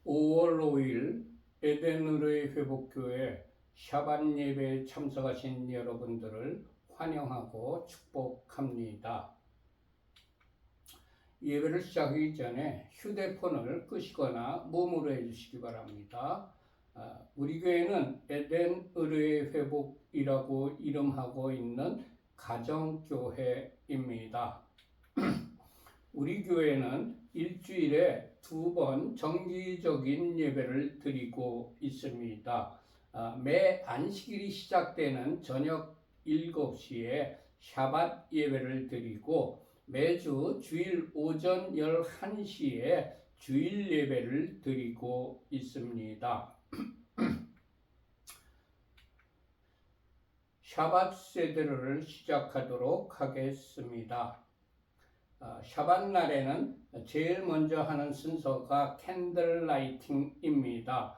5월 5일 에덴의뢰 회복교회 샤bat 예배에 참석하신 여러분들을 환영하고 축복합니다. 예배를 시작하기 전에 휴대폰을 끄시거나 무음으로 해주시기 바랍니다. 우리 교회는 에덴의뢰 회복이라고 이름하고 있는 가정교회입니다. 우리 교회는 일주일에 2번 정기적인 예배를 드리고 있습니다. 매 안식일이 시작되는 저녁 7시에 샤bat 예배를 드리고 매주 주일 오전 11시에 주일 예배를 드리고 있습니다. 샤bat 세드를 시작하도록 하겠습니다. 샤bat 날에는 제일 먼저 하는 순서가 캔들 라이팅입니다.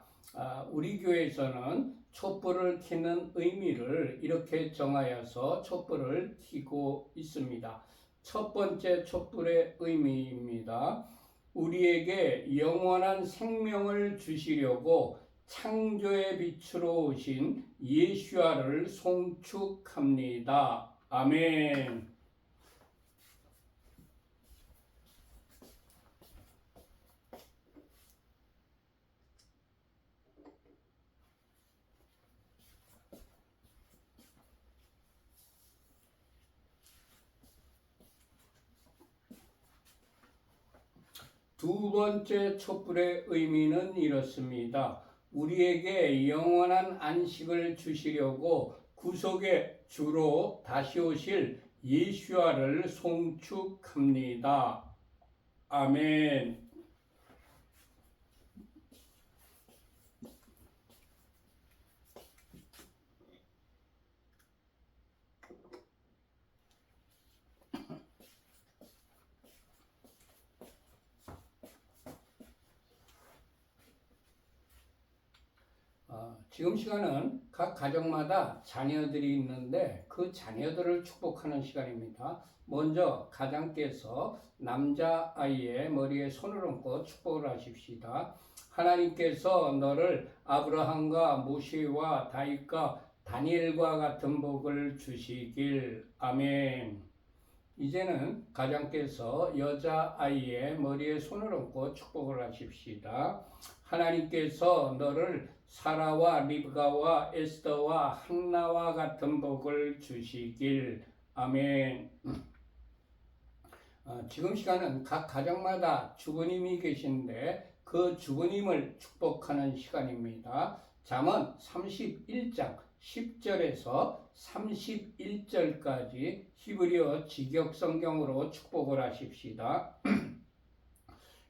우리 교회에서는 촛불을 켜는 의미를 이렇게 정하여서 촛불을 켜고 있습니다. 첫 번째 촛불의 의미입니다. 우리에게 영원한 생명을 주시려고 창조의 빛으로 오신 예수아를 송축합니다. 아멘. 두 번째 촛불의 의미는 이렇습니다. 우리에게 영원한 안식을 주시려고 구속의 주로 다시 오실 예수아를 송축합니다. 아멘. 지금 시간은 각 가정마다 자녀들이 있는데 그 자녀들을 축복하는 시간입니다. 먼저 가장께서 남자아이의 머리에 손을 얹고 축복을 하십시다. 하나님께서 너를 아브라함과 모세와 다윗과 다니엘과 같은 복을 주시길. 아멘. 이제는 가장께서 여자아이의 머리에 손을 얹고 축복을 하십시다. 하나님께서 너를 사라와 리브가와 에스더와 한나와 같은 복을 주시길. 아멘. 지금 시간은 각 가정마다 주부님이 계신데 그 주부님을 축복하는 시간입니다. 잠언 31장 10절에서 31절까지 히브리어 직역성경으로 축복을 하십시다.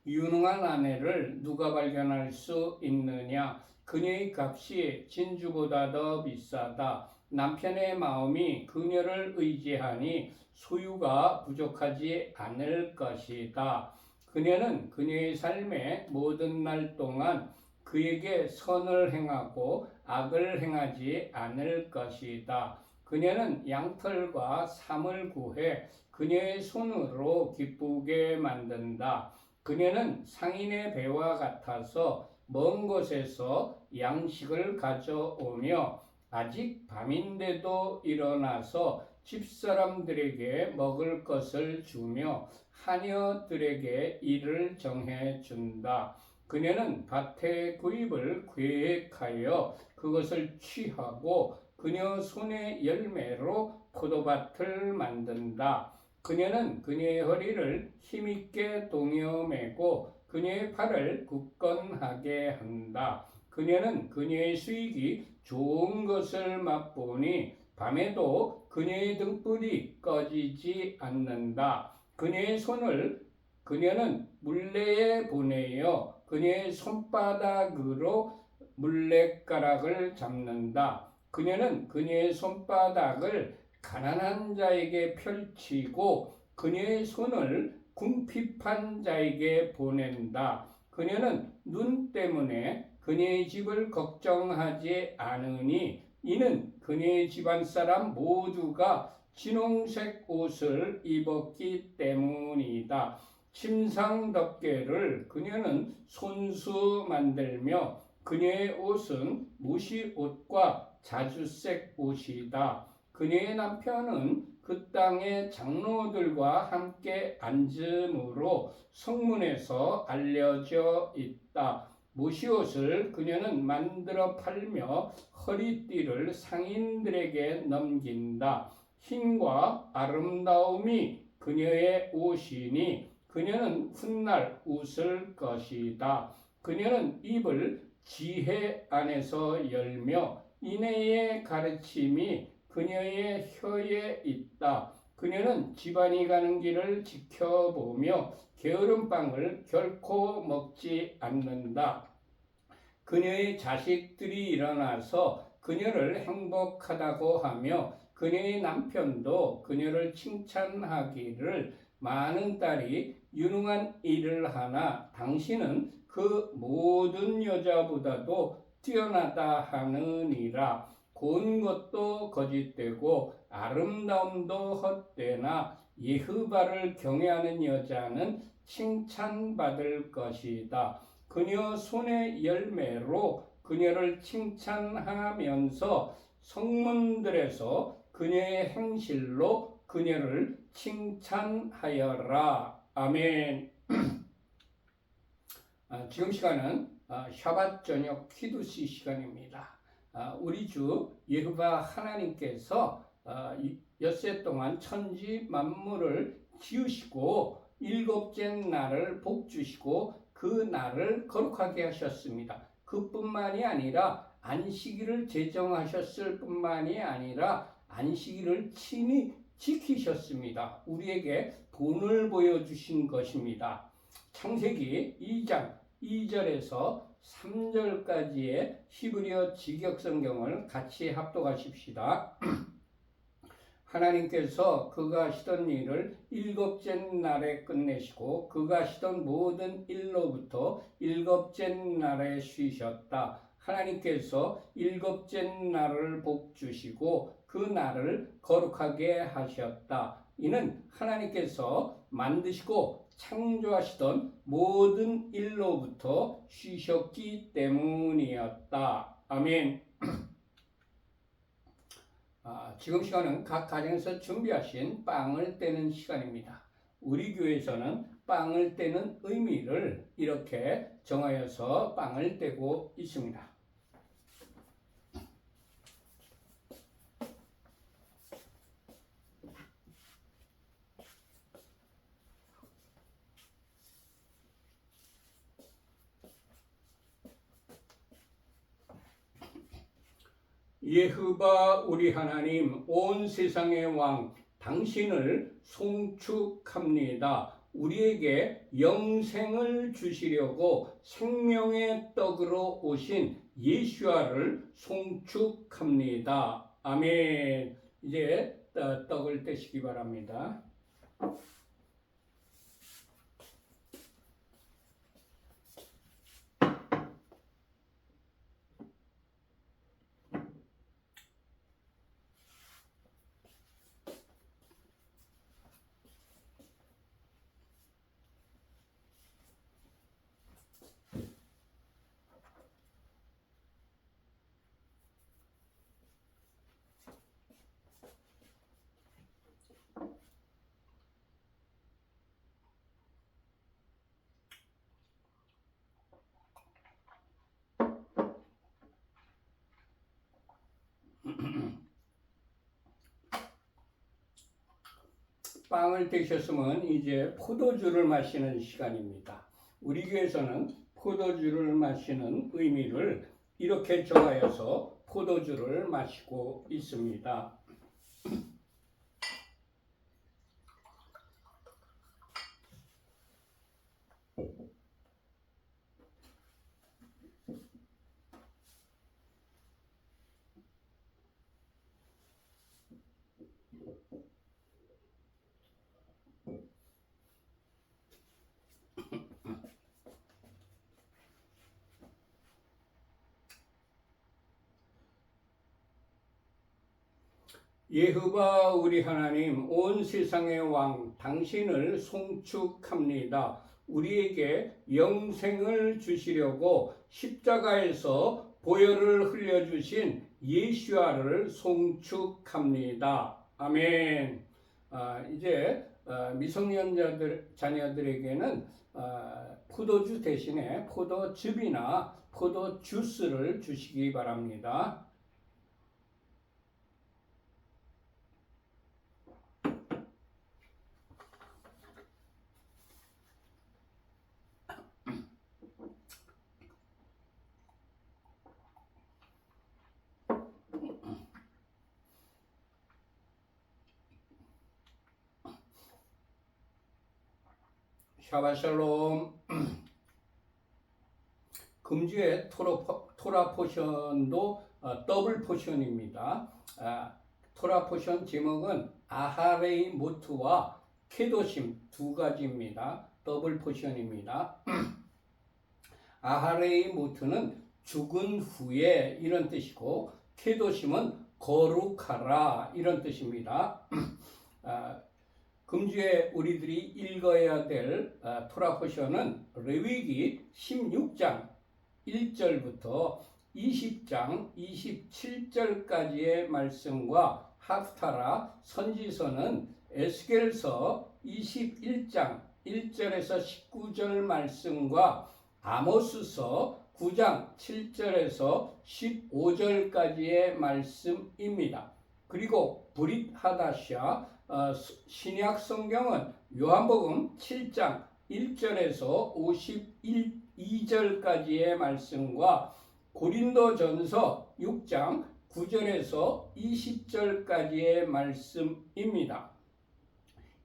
유능한 아내를 누가 발견할 수 있느냐? 그녀의 값이 진주보다 더 비싸다. 남편의 마음이 그녀를 의지하니 소유가 부족하지 않을 것이다. 그녀는 그녀의 삶의 모든 날 동안 그에게 선을 행하고 악을 행하지 않을 것이다. 그녀는 양털과 삼을 구해 그녀의 손으로 기쁘게 만든다. 그녀는 상인의 배와 같아서 먼 곳에서 양식을 가져오며 아직 밤인데도 일어나서 집사람들에게 먹을 것을 주며 하녀들에게 일을 정해준다. 그녀는 밭의 구입을 계획하여 그것을 취하고 그녀 손의 열매로 포도밭을 만든다. 그녀는 그녀의 허리를 힘있게 동여매고 그녀의 팔을 굳건하게 한다. 그녀는 그녀의 수익이 좋은 것을 맛보니 밤에도 그녀의 등불이 꺼지지 않는다. 그녀의 손을 그녀는 물레에 보내어 그녀의 손바닥으로 물레가락을 잡는다. 그녀는 그녀의 손바닥을 가난한 자에게 펼치고 그녀의 손을 궁핍한 자에게 보낸다. 그녀는 눈 때문에 그녀의 집을 걱정하지 않으니 이는 그녀의 집안 사람 모두가 진홍색 옷을 입었기 때문이다. 침상덮개를 그녀는 손수 만들며 그녀의 옷은 무시옷과 자주색 옷이다. 그녀의 남편은 그 땅의 장로들과 함께 앉음으로 성문에서 알려져 있다. 무시옷을 그녀는 만들어 팔며 허리띠를 상인들에게 넘긴다. 힘과 아름다움이 그녀의 옷이니 그녀는 훗날 웃을 것이다. 그녀는 입을 지혜 안에서 열며 인애의 가르침이 그녀의 혀에 있다. 그녀는 집안이 가는 길을 지켜보며 게으름빵을 결코 먹지 않는다. 그녀의 자식들이 일어나서 그녀를 행복하다고 하며 그녀의 남편도 그녀를 칭찬하기를 많은 딸이 유능한 일을 하나 당신은 그 모든 여자보다도 뛰어나다 하느니라. 고운 것도 거짓되고 아름다움도 헛되나 예흐바를 경외하는 여자는 칭찬받을 것이다. 그녀 손의 열매로 그녀를 칭찬하면서 성문들에서 그녀의 행실로 그녀를 칭찬하여라. 아멘. 지금 시간은 샤밧 저녁 키두시 시간입니다. 우리 주 예호바 하나님께서 엿새 동안 천지 만물을 지으시고 일곱째 날을 복주시고 그 날을 거룩하게 하셨습니다. 그뿐만이 아니라 안식일을 제정하셨을 뿐만이 아니라 안식일을 친히 지키셨습니다. 우리에게 본을 보여주신 것입니다. 창세기 2장 2절에서 3절까지의 히브리어 직역성경을 같이 합독하십시다. 하나님께서 그가 하시던 일을 일곱째 날에 끝내시고 그가 하시던 모든 일로부터 일곱째 날에 쉬셨다. 하나님께서 일곱째 날을 복주시고 그 날을 거룩하게 하셨다. 이는 하나님께서 만드시고 창조하시던 모든 일로부터 쉬셨기 때문이었다. 아멘. 지금 시간은 각 가정에서 준비하신 빵을 떼는 시간입니다. 우리 교회에서는 빵을 떼는 의미를 이렇게 정하여서 빵을 떼고 있습니다. 예호바 우리 하나님 온 세상의 왕 당신을 송축합니다. 우리에게 영생을 주시려고 생명의 떡으로 오신 예수아를 송축합니다. 아멘. 이제 떡을 떼시기 바랍니다. 빵을 떼셨으면 이제 포도주를 마시는 시간입니다. 우리 교회에서는 포도주를 마시는 의미를 이렇게 정하여서 포도주를 마시고 있습니다. 여호와 우리 하나님 온 세상의 왕 당신을 송축합니다. 우리에게 영생을 주시려고 십자가에서 보혈을 흘려주신 예수와를 송축합니다. 아멘. 이제 미성년자들 자녀들에게는 포도주 대신에 포도즙이나 포도주스를 주시기 바랍니다. 샤바샬롬. 금주의 토라 포션도 더블 포션입니다. 토라 포션 제목은 아하레이 모트와 케도심 두 가지입니다. 더블 포션입니다. 아하레이 모트는 죽은 후에 이런 뜻이고, 케도심은 거룩하라 이런 뜻입니다. 금주에 우리들이 읽어야 될 토라 포션은 레위기 16장 1절부터 20장 27절까지의 말씀과 하프타라 선지서는 에스겔서 21장 1절에서 19절 말씀과 아모스서 9장 7절에서 15절까지의 말씀입니다. 그리고 브릿 하다샤 신약 성경은 요한복음 7장 1절에서 52절까지의 말씀과 고린도전서 6장 9절에서 20절까지의 말씀입니다.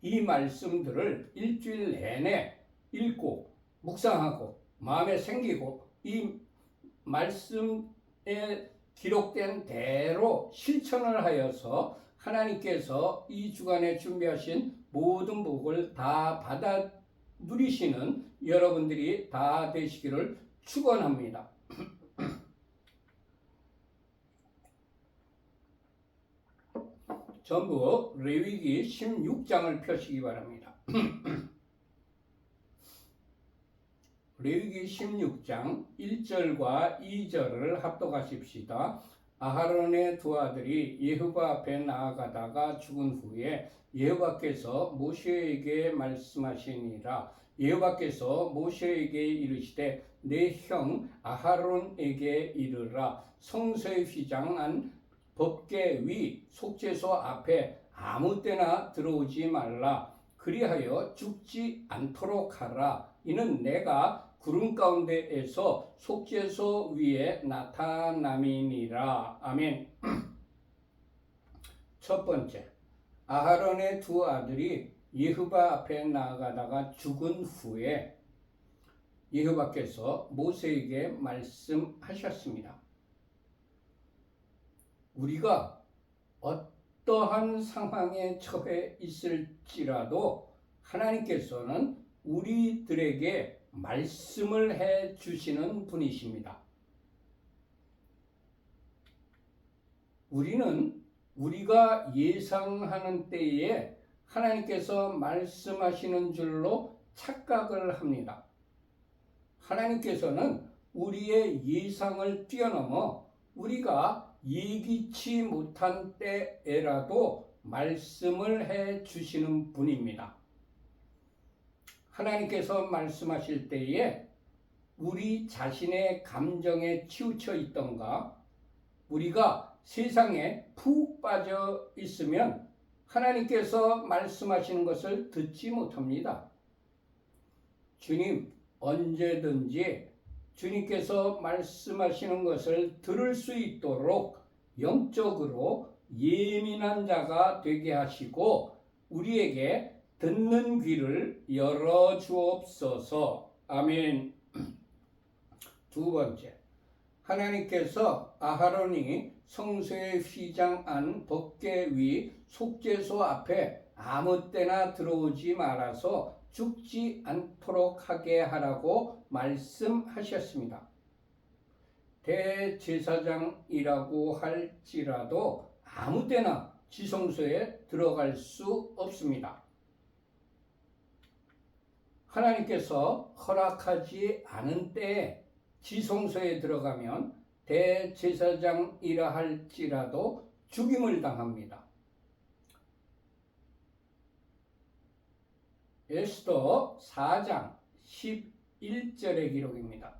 이 말씀들을 일주일 내내 읽고 묵상하고 마음에 생기고 이 말씀에 기록된 대로 실천을 하여서 하나님께서 이 주간에 준비하신 모든 복을 다 받아 누리시는 여러분들이 다 되시기를 축원합니다. 전부 레위기 16장을 펴시기 바랍니다. 레위기 16장 1절과 2절을 합독하십시다. 아하론의 두 아들이 여호와 앞에 나아가다가 죽은 후에 여호와께서 모세에게 말씀하시니라. 여호와께서 모세에게 이르시되 내 형 아하론에게 이르라. 성소의 휘장한 법궤 위 속죄소 앞에 아무 때나 들어오지 말라. 그리하여 죽지 않도록 하라. 이는 내가 구름 가운데에서 속죄소 위에 나타남이니라. 아멘. 첫 번째, 아하론의 두 아들이 여호와 앞에 나아가다가 죽은 후에 여호와께서 모세에게 말씀하셨습니다. 우리가 어떠한 상황에 처해 있을지라도 하나님께서는 우리들에게 말씀을 해 주시는 분이십니다. 우리는 우리가 예상하는 때에 하나님께서 말씀하시는 줄로 착각을 합니다. 하나님께서는 우리의 예상을 뛰어넘어 우리가 예기치 못한 때에라도 말씀을 해 주시는 분입니다. 하나님께서 말씀하실 때에 우리 자신의 감정에 치우쳐 있던가 우리가 세상에 푹 빠져 있으면 하나님께서 말씀하시는 것을 듣지 못합니다. 주님, 언제든지 주님께서 말씀하시는 것을 들을 수 있도록 영적으로 예민한 자가 되게 하시고 우리에게 듣는 귀를 열어 주옵소서. 아멘. 두 번째, 하나님께서 아하론이 성소의 휘장한 법궤 위 속죄소 앞에 아무 때나 들어오지 말아서 죽지 않도록 하게 하라고 말씀하셨습니다. 대제사장이라고 할지라도 아무 때나 지성소에 들어갈 수 없습니다. 하나님께서 허락하지 않은 때에 지성소에 들어가면 대제사장이라 할지라도 죽임을 당합니다. 에스더 4장 11절의 기록입니다.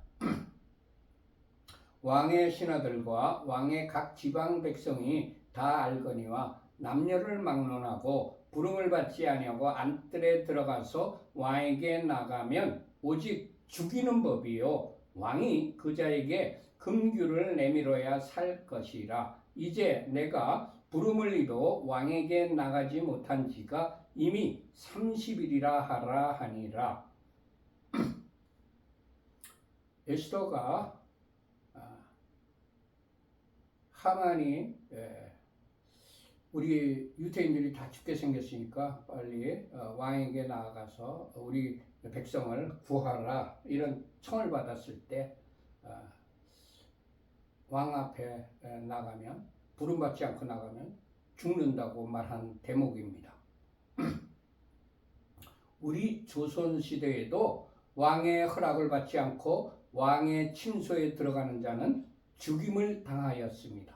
왕의 신하들과 왕의 각 지방 백성이 다 알거니와 남녀를 막론하고 부름을 받지 아니하고 안뜰에 들어가서 왕에게 나가면 오직 죽이는 법이요 왕이 그 자에게 금규를 내밀어야 살 것이라. 이제 내가 부름을 이루 왕에게 나가지 못한 지가 이미 30일이라 하라 하니라. 에스더가 하만이 우리 유대인들이 다 죽게 생겼으니까 빨리 왕에게 나아가서 우리 백성을 구하라 이런 청을 받았을 때 왕 앞에 나가면 부름받지 않고 나가면 죽는다고 말한 대목입니다. 우리 조선시대에도 왕의 허락을 받지 않고 왕의 침소에 들어가는 자는 죽임을 당하였습니다.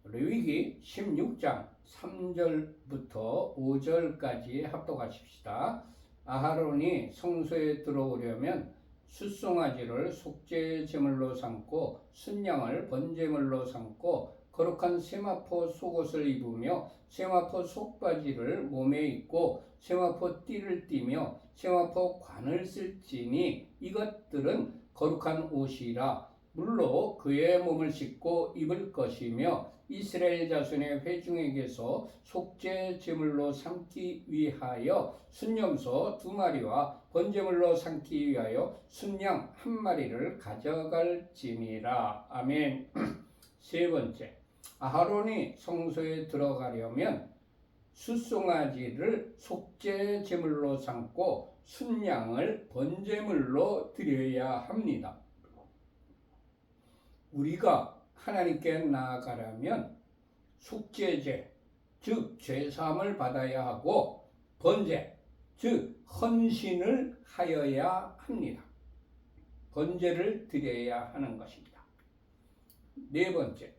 레위기 16장 3절부터 5절까지 합독하십시다. 아하론이 성소에 들어오려면 숫송아지를 속죄 제물로 삼고 순양을 번제물로 삼고 거룩한 세마포 속옷을 입으며 세마포 속바지를 몸에 입고 세마포 띠를 띠며 세마포 관을 쓸지니 이것들은 거룩한 옷이라. 물로 그의 몸을 씻고 입을 것이며 이스라엘 자손의 회중에게서 속죄 제물로 삼기 위하여 순염소 2마리와 번제물로 삼기 위하여 순양 1마리를 가져갈지니라. 아멘. 세 번째, 아하론이 성소에 들어가려면 숫송아지를 속죄 제물로 삼고 순양을 번제물로 드려야 합니다. 우리가 하나님께 나아가려면 속죄제, 즉 죄사함을 받아야 하고 번제, 즉 헌신을 하여야 합니다. 번제를 드려야 하는 것입니다. 네 번째,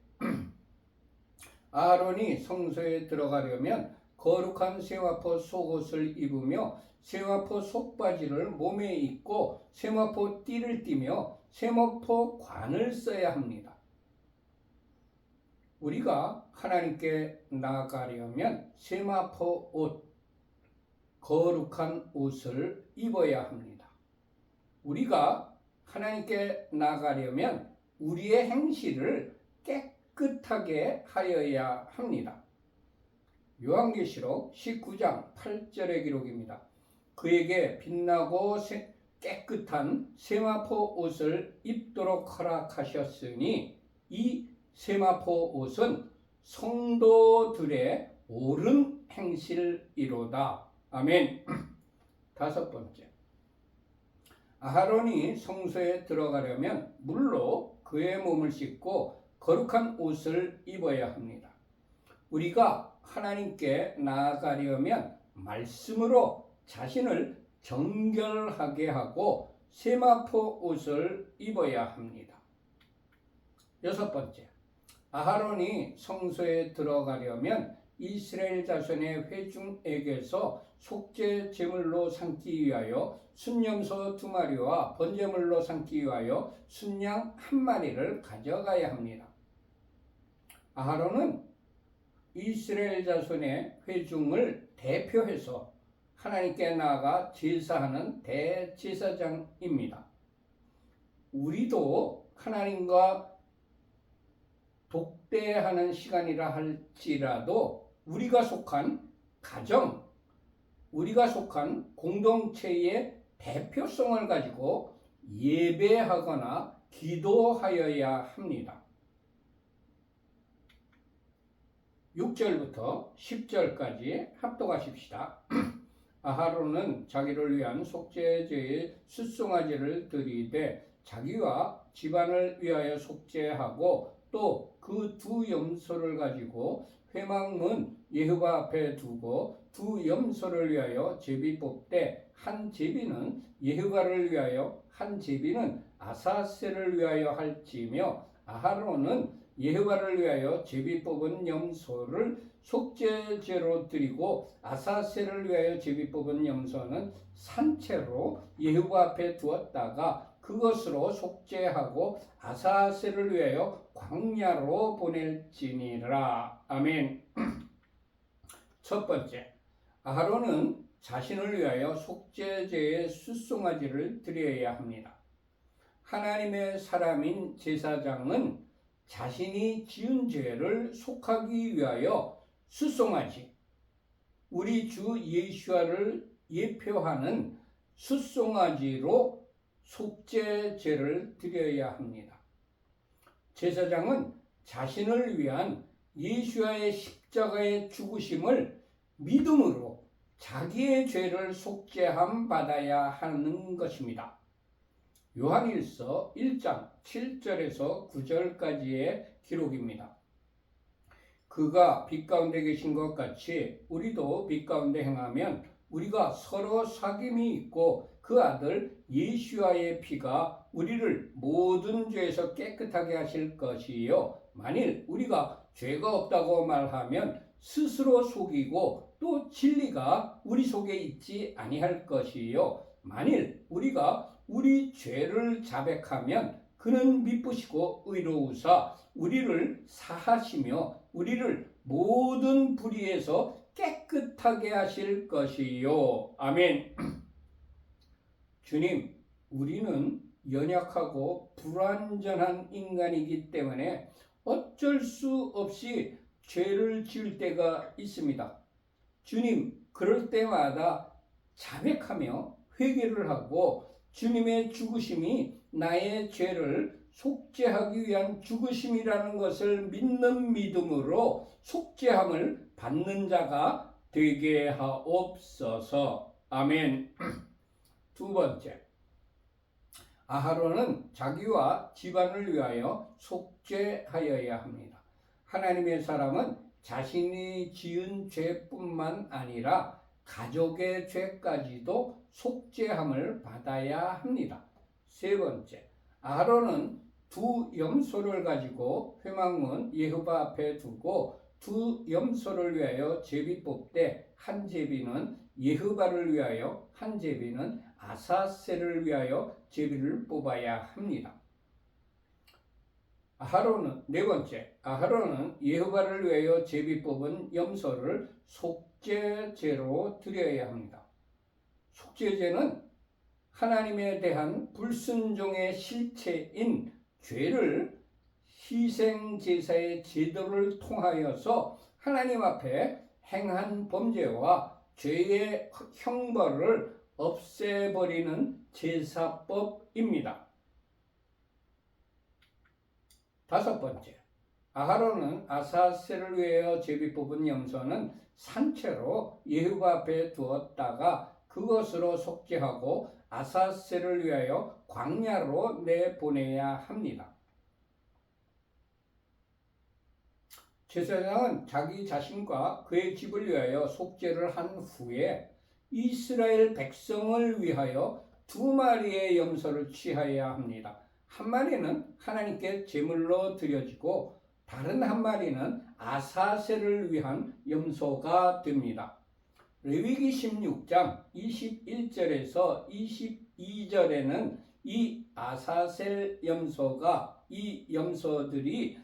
아하론이 성소에 들어가려면 거룩한 세마포 속옷을 입으며 세마포 속바지를 몸에 입고 세마포 띠를 띠며 세마포 관을 써야 합니다. 우리가 하나님께 나아가려면 세마포 옷, 거룩한 옷을 입어야 합니다. 우리가 하나님께 나아가려면 우리의 행실을 깨끗하게 하여야 합니다. 요한계시록 19장 8절의 기록입니다. 그에게 빛나고 깨끗한 세마포 옷을 입도록 허락하셨으니 이 세마포 옷은 성도들의 옳은 행실이로다. 아멘. 다섯 번째, 아하론이 성소에 들어가려면 물로 그의 몸을 씻고 거룩한 옷을 입어야 합니다. 우리가 하나님께 나아가려면 말씀으로 자신을 정결하게 하고 세마포 옷을 입어야 합니다. 여섯 번째, 아하론이 성소에 들어가려면 이스라엘 자손의 회중에게서 속죄 제물로 삼기 위하여 순염소 2마리와 번제물로 삼기 위하여 순양 1마리를 가져가야 합니다. 아하론은 이스라엘 자손의 회중을 대표해서 하나님께 나아가 제사하는 대제사장입니다. 우리도 하나님과 독대하는 시간이라 할지라도 우리가 속한 가정, 우리가 속한 공동체의 대표성을 가지고 예배하거나 기도하여야 합니다. 6절부터 10절까지 합독하십시다. 아하론은 자기를 위한 속죄제의 숫송아지를 드리되 자기와 집안을 위하여 속죄하고 또 그 2 염소를 가지고 회막문 여호와 앞에 두고 두 염소를 위하여 제비 뽑되 한 제비는 여호와를 위하여 한 제비는 아사셀을 위하여 할지며 아하론은 여호와를 위하여 제비 뽑은 염소를 속죄제로 드리고 아사셀을 위하여 제비 뽑은 염소는 산채로 여호와 앞에 두었다가 그것으로 속죄하고 아사셀을 위하여 광야로 보낼지니라. 아멘. 첫 번째, 아하론은 자신을 위하여 속죄제의 숫송아지를 드려야 합니다. 하나님의 사람인 제사장은 자신이 지은 죄를 속하기 위하여 숫송아지, 우리 주 예수와를 예표하는 숫송아지로 속죄제를 드려야 합니다. 제사장은 자신을 위한 예수와의 십자가의 죽으심을 믿음으로 자기의 죄를 속죄함 받아야 하는 것입니다. 요한일서 1장 7절에서 9절까지의 기록입니다. 그가 빛 가운데 계신 것 같이 우리도 빛 가운데 행하면 우리가 서로 사귐이 있고 그 아들 예수와의 피가 우리를 모든 죄에서 깨끗하게 하실 것이요. 만일 우리가 죄가 없다고 말하면 스스로 속이고 또 진리가 우리 속에 있지 아니할 것이요. 만일 우리가 우리 죄를 자백하면 그는 미쁘시고 의로우사 우리를 사하시며 우리를 모든 불의에서 깨끗하게 하실 것이요. 아멘. 주님, 우리는 연약하고 불완전한 인간이기 때문에 어쩔 수 없이 죄를 지을 때가 있습니다. 주님, 그럴 때마다 자백하며 회개를 하고 주님의 죽으심이 나의 죄를 속죄하기 위한 죽으심이라는 것을 믿는 믿음으로 속죄함을 받는 자가 되게 하옵소서. 아멘. 두 번째, 아하론은 자기와 집안을 위하여 속죄하여야 합니다. 하나님의 사람은 자신이 지은 죄뿐만 아니라 가족의 죄까지도 속죄함을 받아야 합니다. 세 번째, 아하론은 두 염소를 가지고 회막문 여호와 앞에 두고 두 염소를 위하여 제비 뽑되 한 제비는 여호와를 위하여 한 제비는 아사셀을 위하여 제비를 뽑아야 합니다. 네 번째, 아하론은 여호와를 위하여 제비 뽑은 염소를 속죄제로 드려야 합니다. 속죄제는 하나님에 대한 불순종의 실체인 죄를 희생제사의 제도를 통하여서 하나님 앞에 행한 범죄와 죄의 형벌을 없애버리는 제사법입니다. 다섯 번째, 아하론은 아사셀을 위하여 제비 뽑은 염소는 산채로 여호와 앞에 두었다가 그것으로 속죄하고 아사셀을 위하여 광야로 내보내야 합니다. 제사장은 자기 자신과 그의 집을 위하여 속죄를 한 후에 이스라엘 백성을 위하여 두 마리의 염소를 취하여야 합니다. 한 마리는 하나님께 제물로 드려지고 다른 한 마리는 아사셀을 위한 염소가 됩니다. 레위기 16장 21절에서 22절에는 이 아사셀 염소가 이 염소들이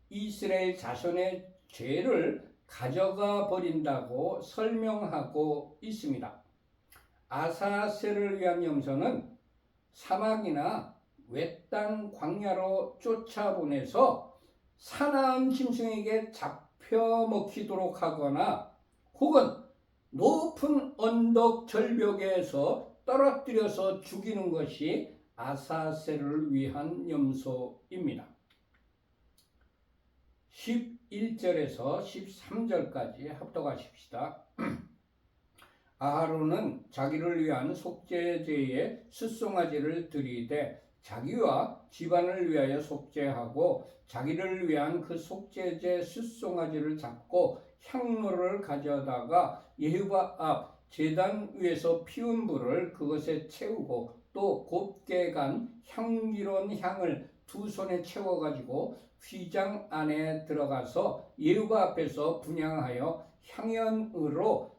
이스라엘 자손의 죄를 가져가 버린다고 설명하고 있습니다. 아사셀을 위한 염소는 사막이나 외딴 광야로 쫓아보내서 사나운 짐승에게 잡혀 먹히도록 하거나 혹은 높은 언덕 절벽에서 떨어뜨려서 죽이는 것이 아사셀을 위한 염소입니다. 11절에서 13절까지 합독하십시다. 아하론은 자기를 위한 속죄제의 숫송아지를 드리되 자기와 집안을 위하여 속죄하고 자기를 위한 그 속죄제 숫송아지를 잡고 향로를 가져다가 여호와 앞 제단 위에서 피운 불을 그것에 채우고 또 곱게 간 향기로운 향을 두 손에 채워가지고 휘장 안에 들어가서 여호와 앞에서 분향하여 향연으로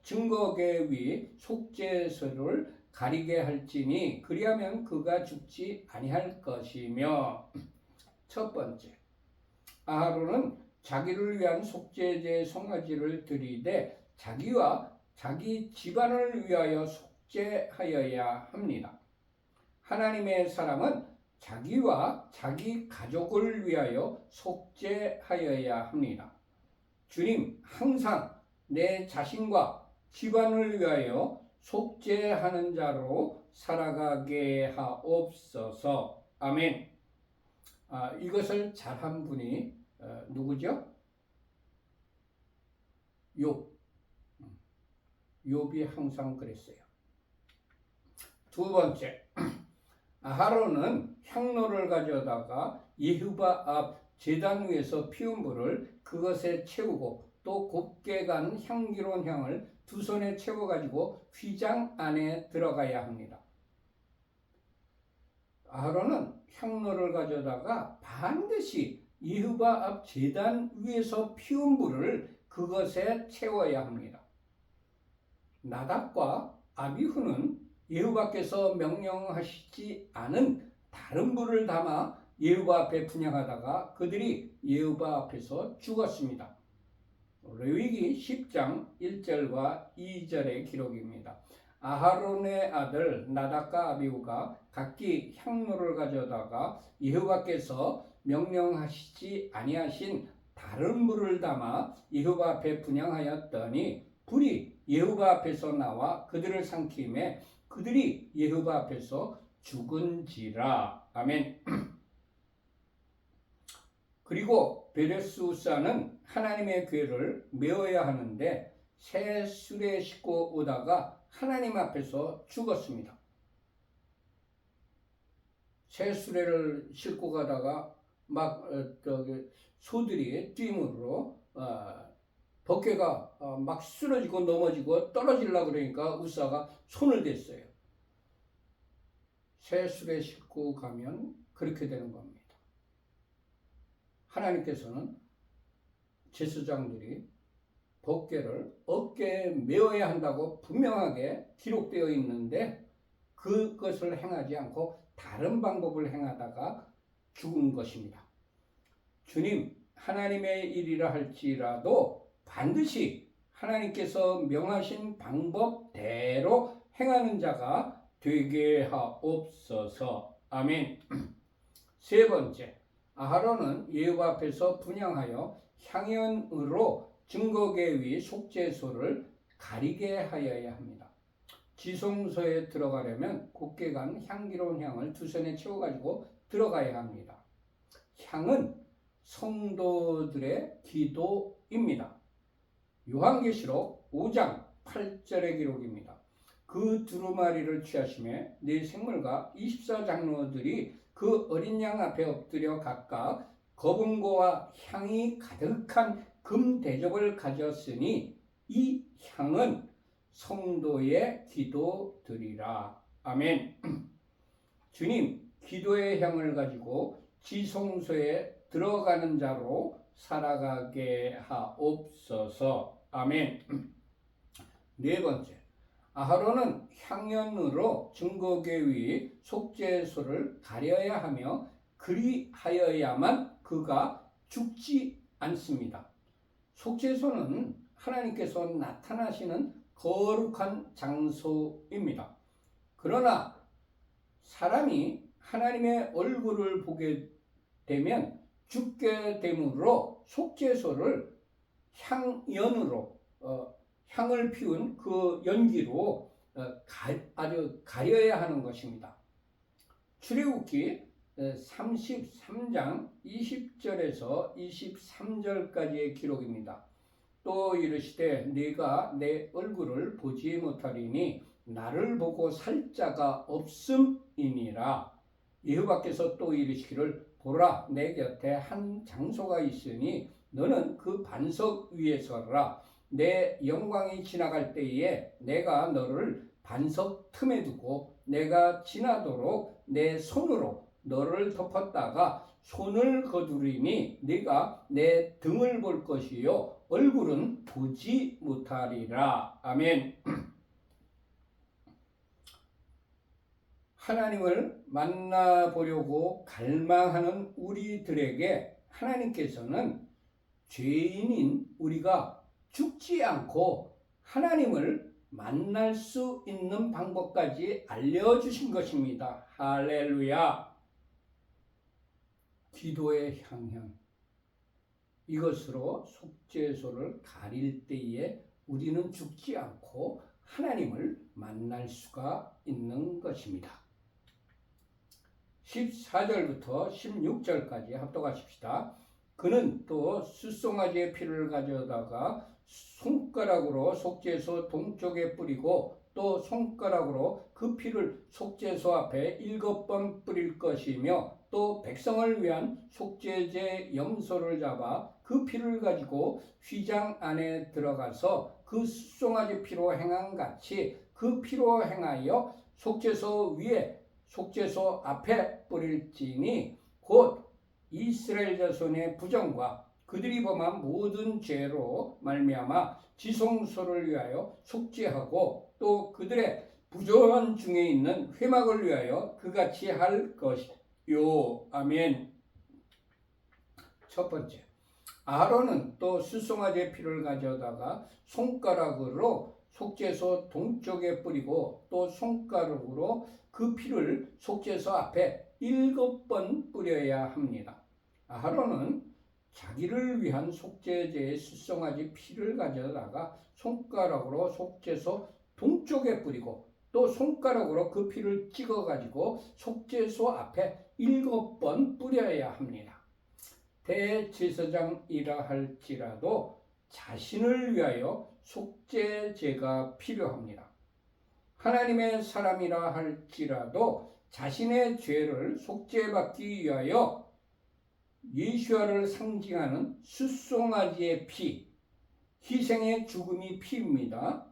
증거계 위 속죄소를 가리게 할지니 그리하면 그가 죽지 아니할 것이며. 첫 번째, 아하론은 자기를 위한 속죄제 송아지를 드리되 자기와 자기 집안을 위하여 속죄하여야 합니다. 하나님의 사람은 자기와 자기 가족을 위하여 속죄하여야 합니다. 주님, 항상 내 자신과 집안을 위하여 속죄하는 자로 살아가게 하옵소서. 아멘. 이것을 잘한 분이 누구죠? 욥. 욥이 항상 그랬어요. 두 번째, 아하론은 향로를 가져다가 여호와 앞 제단 위에서 피운 불을 그것에 채우고 또 곱게 간 향기로운 향을 두 손에 채워가지고 휘장 안에 들어가야 합니다. 아하론은 향로를 가져다가 반드시 여호와 앞 제단 위에서 피운 불을 그것에 채워야 합니다. 나답과 아비후는 여호와께서 명령하시지 않은 다른 불을 담아 여호와 앞에 분향하다가 그들이 여호와 앞에서 죽었습니다. 레위기 10장 1절과 2절의 기록입니다. 아하론의 아들 나답과 아비후가 각기 향로를 가져다가 여호와께서 명령하시지 아니하신 다른 불을 담아 여호와 앞에 분향하였더니 불이 여호와 앞에서 나와 그들을 삼키매 그들이 여호와 앞에서 죽은지라. 아멘. 그리고 베레스우사는 하나님의 궤를 메어야 하는데 새 수레 싣고 오다가 하나님 앞에서 죽었습니다. 새 수레를 싣고 가다가 막 소들이 뛰므로 벗개가 막 쓰러지고 넘어지고 떨어지려고 그러니까 우사가 손을 댔어요. 새 수레 싣고 가면 그렇게 되는 겁니다. 하나님께서는 제사장들이 벗개를 어깨에 메어야 한다고 분명하게 기록되어 있는데 그것을 행하지 않고 다른 방법을 행하다가 죽은 것입니다. 주님, 하나님의 일이라 할지라도 반드시 하나님께서 명하신 방법대로 행하는 자가 되게 하옵소서. 아멘. 세 번째, 아하론은 여호와 앞에서 분향하여 향연으로 증거계 위 속죄소를 가리게 하여야 합니다. 지성소에 들어가려면 곱게 간 향기로운 향을 두 손에 채워가지고 들어가야 합니다. 향은 성도들의 기도입니다. 요한계시록 5장 8절의 기록입니다. 그 두루마리를 취하심에 네 생물과 24장로들이 그 어린 양 앞에 엎드려 각각 거분고와 향이 가득한 금 대접을 가졌으니 이 향은 성도의 기도드리라. 아멘. 주님, 기도의 향을 가지고 지성소에 들어가는 자로 살아가게 하옵소서. 아멘. 네 번째, 아하론은 향연으로 증거계 위 속죄소를 가려야 하며 그리하여야만 그가 죽지 않습니다. 속죄소는 하나님께서 나타나시는 거룩한 장소입니다. 그러나 사람이 하나님의 얼굴을 보게 되면 죽게 되므로 속죄소를 향연으로 향을 피운 그 연기로 아주 가려야 하는 것입니다. 출애굽기 33장 20절에서 23절까지의 기록입니다. 또 이르시되 네가 내 얼굴을 보지 못하리니 나를 보고 살 자가 없음이니라. 여호와께서 또 이르시기를 보라 내 곁에 한 장소가 있으니 너는 그 반석 위에 서라. 내 영광이 지나갈 때에 내가 너를 반석 틈에 두고 내가 지나도록 내 손으로 너를 덮었다가 손을 거두리니 네가 내 등을 볼 것이요 얼굴은 보지 못하리라. 아멘. 하나님을 만나보려고 갈망하는 우리들에게 하나님께서는 죄인인 우리가 죽지 않고 하나님을 만날 수 있는 방법까지 알려주신 것입니다. 할렐루야. 기도의 향연. 이것으로 속죄소를 가릴 때에 우리는 죽지 않고 하나님을 만날 수가 있는 것입니다. 14절부터 16절까지 합독하십시다. 그는 또 숫송아지의 피를 가져다가 손가락으로 속죄소 동쪽에 뿌리고 또 손가락으로 그 피를 속죄소 앞에 7번 뿌릴 것이며 또 백성을 위한 속죄제 염소를 잡아 그 피를 가지고 휘장 안에 들어가서 그 숫송아지 피로 행한 같이 그 피로 행하여 속죄소 위에 속죄소 앞에 뿌릴지니 곧 이스라엘 자손의 부정과 그들이 범한 모든 죄로 말미암아 지성소를 위하여 속죄하고 또 그들의 부조한 중에 있는 회막을 위하여 그같이 할 것이요. 아멘. 첫 번째, 아론은 또 숫송아지의 피를 가져다가 손가락으로 속죄소 동쪽에 뿌리고 또 손가락으로 그 피를 속죄소 앞에 7번 뿌려야 합니다. 아론은 자기를 위한 속죄제의 숫송아지 피를 가져다가 손가락으로 속죄소 동쪽에 뿌리고 또 손가락으로 그 피를 찍어가지고 속죄소 앞에 7번 뿌려야 합니다. 대제사장이라 할지라도 자신을 위하여 속죄제가 필요합니다. 하나님의 사람이라 할지라도 자신의 죄를 속죄받기 위하여 예수와를 상징하는 숫송아지의 피, 희생의 죽음이 피입니다.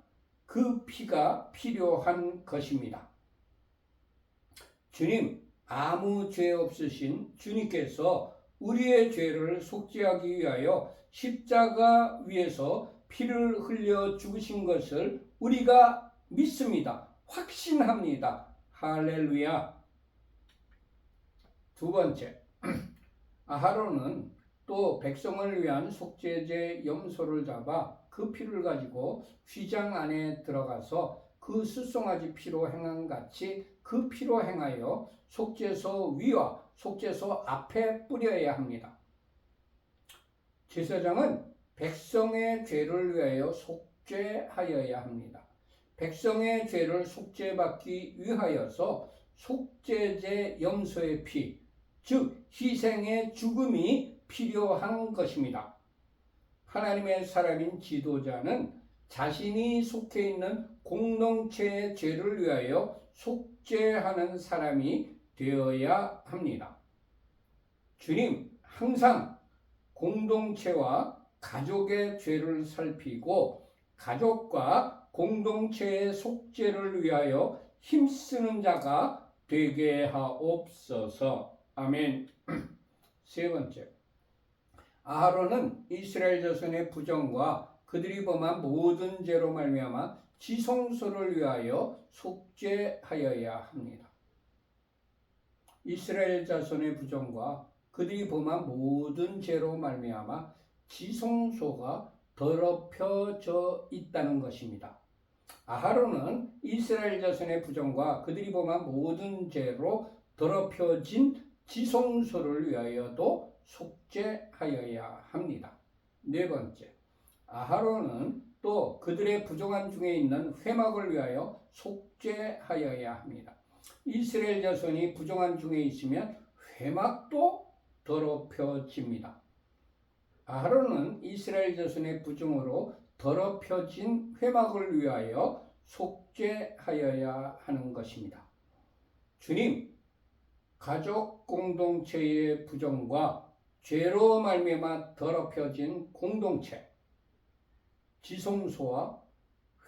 그 피가 필요한 것입니다. 주님, 아무 죄 없으신 주님께서 우리의 죄를 속죄하기 위하여 십자가 위에서 피를 흘려 죽으신 것을 우리가 믿습니다. 확신합니다. 할렐루야. 두 번째, 아하론은 또 백성을 위한 속죄제 염소를 잡아 그 피를 가지고 휘장 안에 들어가서 그 숫송아지 피로 행한 같이 그 피로 행하여 속죄소 위와 속죄소 앞에 뿌려야 합니다. 제사장은 백성의 죄를 위하여 속죄하여야 합니다. 백성의 죄를 속죄받기 위하여서 속죄제 염소의 피, 즉 희생의 죽음이 필요한 것입니다. 하나님의 사람인 지도자는 자신이 속해 있는 공동체의 죄를 위하여 속죄하는 사람이 되어야 합니다. 주님, 항상 공동체와 가족의 죄를 살피고 가족과 공동체의 속죄를 위하여 힘쓰는 자가 되게 하옵소서. 아멘. 세 번째, 아하론은 이스라엘 자손의 부정과 그들이 범한 모든 죄로 말미암아 지성소를 위하여 속죄하여야 합니다. 이스라엘 자손의 부정과 그들이 범한 모든 죄로 말미암아 지성소가 더럽혀져 있다는 것입니다. 아하론은 이스라엘 자손의 부정과 그들이 범한 모든 죄로 더럽혀진 지성소를 위하여도 속죄하여야 합니다. 네 번째, 아하론은 또 그들의 부정한 중에 있는 회막을 위하여 속죄하여야 합니다. 이스라엘 자손이 부정한 중에 있으면 회막도 더럽혀집니다. 아하론은 이스라엘 자손의 부정으로 더럽혀진 회막을 위하여 속죄하여야 하는 것입니다. 주님, 가족 공동체의 부정과 죄로 말미암아 더럽혀진 공동체, 지성소와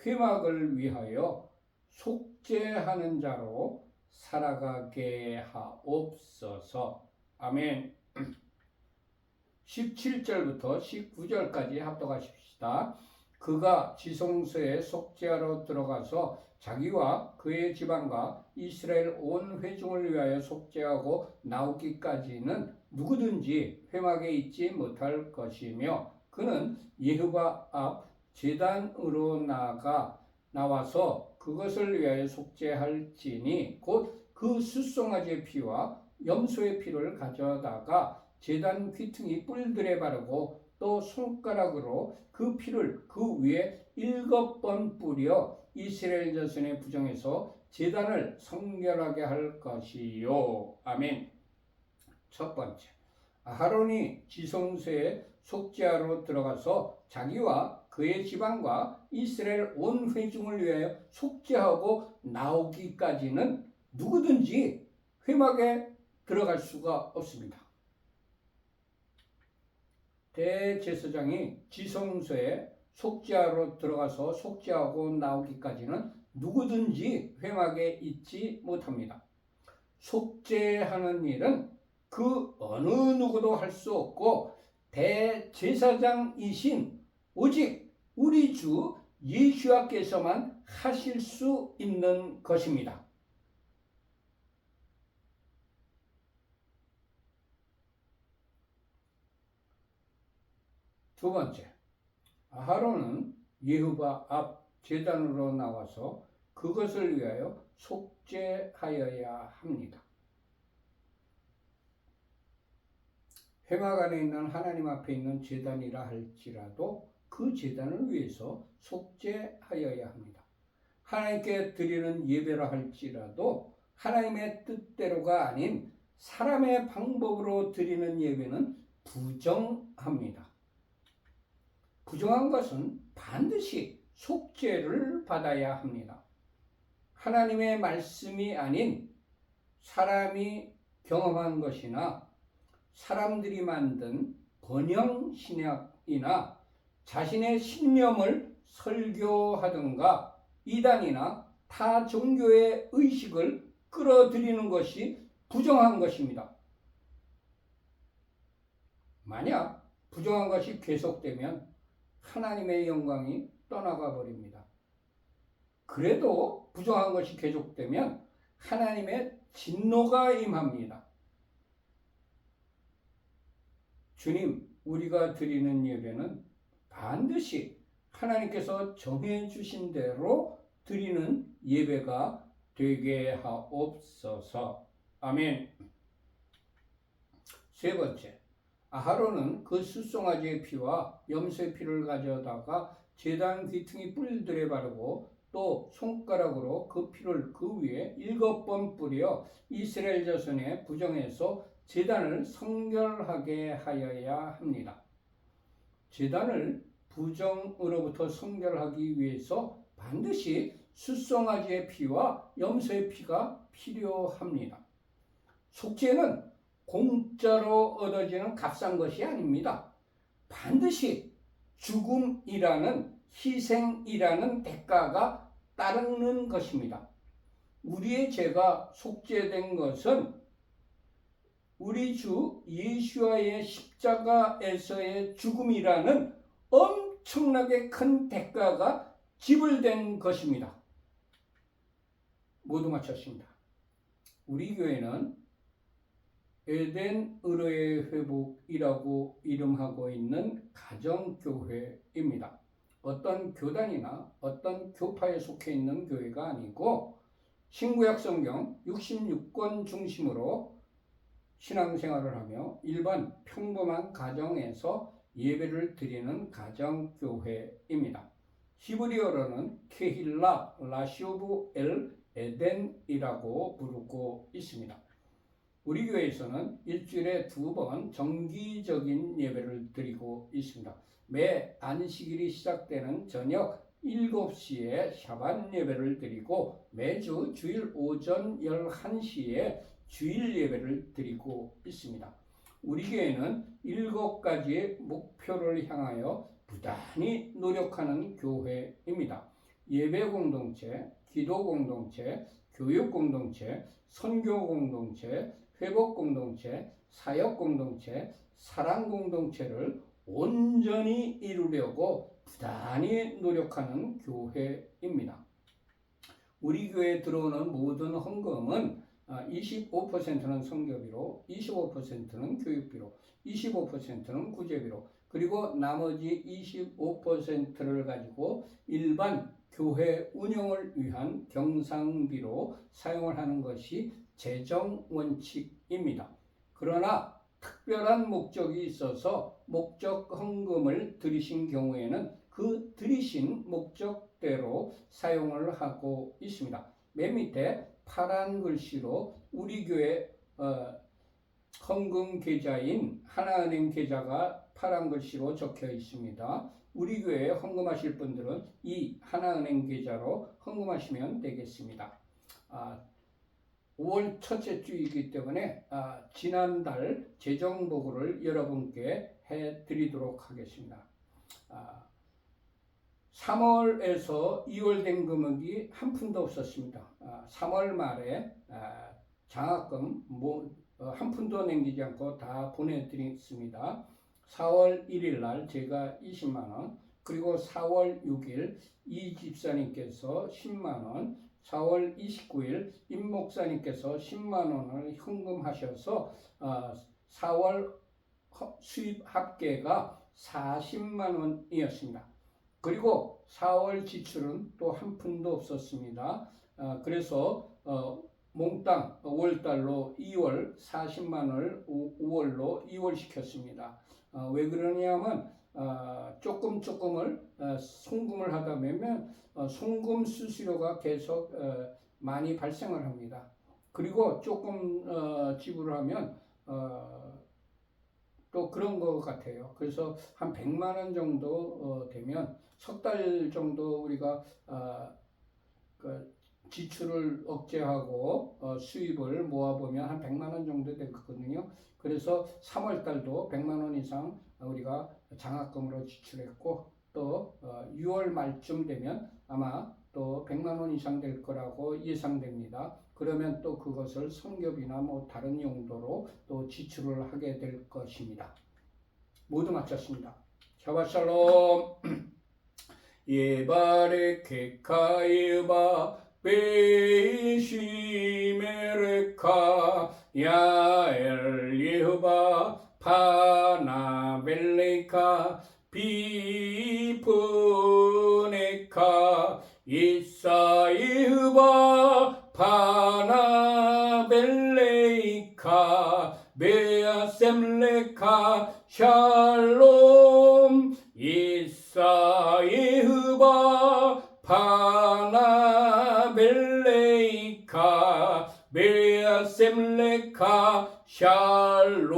회막을 위하여 속죄하는 자로 살아가게 하옵소서. 아멘. 17절부터 19절까지 합독하십시다. 그가 지성소에 속죄하러 들어가서 자기와 그의 집안과 이스라엘 온 회중을 위하여 속죄하고 나오기까지는 누구든지 회막에 있지 못할 것이며, 그는 예후바 앞 제단으로 나와서 그것을 위하여 속죄할지니 곧 그 숫송아지의 피와 염소의 피를 가져다가 제단 귀퉁이 뿔들에 바르고 또 손가락으로 그 피를 그 위에 7번 뿌려 이스라엘 자손의 부정에서 제단을 성결하게 할 것이요. 아멘. 첫 번째, 아하론이 지성소에 속죄하러 들어가서 자기와 그의 집안과 이스라엘 온 회중을 위하여 속죄하고 나오기까지는 누구든지 회막에 들어갈 수가 없습니다. 대제사장이 지성소에 속죄하러 들어가서 속죄하고 나오기까지는 누구든지 회막에 있지 못합니다. 속죄하는 일은 그 어느 누구도 할 수 없고 대제사장이신 오직 우리 주 예수께서만 하실 수 있는 것입니다. 두 번째, 아하론은 예후바 앞 제단으로 나와서 그것을 위하여 속죄하여야 합니다. 회막 안에 있는 하나님 앞에 있는 제단이라 할지라도 그 제단을 위해서 속죄하여야 합니다. 하나님께 드리는 예배라 할지라도 하나님의 뜻대로가 아닌 사람의 방법으로 드리는 예배는 부정합니다. 부정한 것은 반드시 속죄를 받아야 합니다. 하나님의 말씀이 아닌 사람이 경험한 것이나 사람들이 만든 번영 신약이나 자신의 신념을 설교하든가 이단이나 타 종교의 의식을 끌어들이는 것이 부정한 것입니다. 만약 부정한 것이 계속되면 하나님의 영광이 떠나가 버립니다. 그래도 부정한 것이 계속되면 하나님의 진노가 임합니다. 주님, 우리가 드리는 예배는 반드시 하나님께서 정해 주신 대로 드리는 예배가 되게 하옵소서. 아멘. 세 번째, 아하론은 그 숫송아지의 피와 염소의 피를 가져다가 제단 귀퉁이 뿔들에 바르고 또 손가락으로 그 피를 그 위에 7번 뿌려 이스라엘 자손의 부정에서 제단을 성결하게 하여야 합니다. 제단을 부정으로부터 성결하기 위해서 반드시 숫송아지의 피와 염소의 피가 필요합니다. 속죄는 공짜로 얻어지는 값싼 것이 아닙니다. 반드시 죽음이라는 희생이라는 대가가 따르는 것입니다. 우리의 죄가 속죄된 것은 우리 주 예수와의 십자가에서의 죽음이라는 엄청나게 큰 대가가 지불된 것입니다. 모두 마쳤습니다. 우리 교회는 에덴 의로의 회복이라고 이름하고 있는 가정교회입니다. 어떤 교단이나 어떤 교파에 속해 있는 교회가 아니고 신구약 성경 66권 중심으로 신앙생활을 하며 일반 평범한 가정에서 예배를 드리는 가정교회입니다. 히브리어로는 케힐라 라시오브 엘 에덴이라고 부르고 있습니다. 우리 교회에서는 일주일에 2번 정기적인 예배를 드리고 있습니다. 매 안식일이 시작되는 저녁 7시에 샤반 예배를 드리고 매주 주일 오전 11시에 주일 예배를 드리고 있습니다. 우리 교회는 7가지의 목표를 향하여 부단히 노력하는 교회입니다. 예배 공동체, 기도 공동체, 교육 공동체, 선교 공동체, 회복 공동체, 사역 공동체, 사랑 공동체를 온전히 이루려고 부단히 노력하는 교회입니다. 우리 교회에 들어오는 모든 헌금은 25%는 선교비로, 25%는 교육비로, 25%는 구제비로, 그리고 나머지 25%를 가지고 일반 교회 운영을 위한 경상비로 사용을 하는 것이 재정 원칙입니다. 그러나 특별한 목적이 있어서 목적 헌금을 드리신 경우에는 그 드리신 목적대로 사용을 하고 있습니다. 맨 밑에 파란 글씨로 우리 교회 헌금 계좌인 하나은행 계좌가 파란 글씨로 적혀 있습니다. 우리 교회에 헌금하실 분들은 이 하나은행 계좌로 헌금하시면 되겠습니다. 5월 첫째 주이기 때문에 지난달 재정 보고를 여러분께 해드리도록 하겠습니다. 3월에서 2월 된 금액이 한 푼도 없었습니다. 3월 말에 장학금 한 푼도 남기지 않고 다 보내드렸습니다. 4월 1일 날 제가 20만 원, 그리고 4월 6일 이 집사님께서 10만 원, 4월 29일 임 목사님께서 10만 원을 헌금하셔서 4월 수입 합계가 40만 원이었습니다. 그리고 4월 지출은 또 한 푼도 없었습니다. 그래서 몽땅 5월달로 2월 40만 원을 5월로 2월 시켰습니다. 왜 그러냐면 조금을 송금을 하다 보면 송금 수수료가 계속 많이 발생을 합니다. 그리고 조금 지불하면 또 그런 것 같아요. 그래서 한 100만 원 정도 되면 석 달 정도 우리가 지출을 억제하고 수입을 모아보면 한 100만 원 정도 되거든요. 그래서 3월 달도 100만 원 이상 우리가 장학금으로 지출했고, 또 6월 말쯤 되면 아마 또 100만 원 이상 될 거라고 예상됩니다. 그러면 또 그것을 선교비나 다른 용도로 또 지출을 하게 될 것입니다. 모두 마쳤습니다. 샤바샬롬. 예바레케카 예바 베이시메레카 야엘 예흐바 파나벨레카 비프네카 이사예흐바 파나벨레카 베아셈레카 샬롬 이사예흐바 파나벨레이카 베아셈레카 샬롬.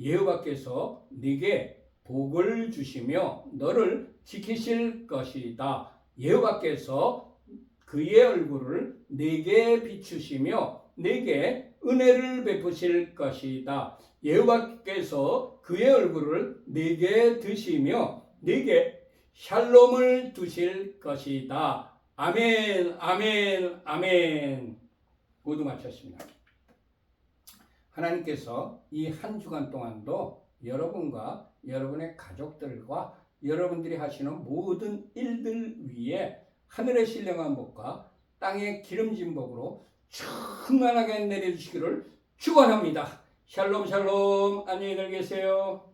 여호와께서 네게 복을 주시며 너를 지키실 것이다. 여호와께서 그의 얼굴을 네게 비추시며 네게 은혜를 베푸실 것이다. 여호와께서 그의 얼굴을 네게 드시며 네게 샬롬을 두실 것이다. 아멘, 아멘, 아멘. 모두 마쳤습니다. 하나님께서 이 한 주간 동안도 여러분과 여러분의 가족들과 여러분들이 하시는 모든 일들 위에 하늘의 신령한 복과 땅의 기름진 복으로 충만하게 내려주시기를 축원합니다. 샬롬 샬롬. 안녕히 계세요.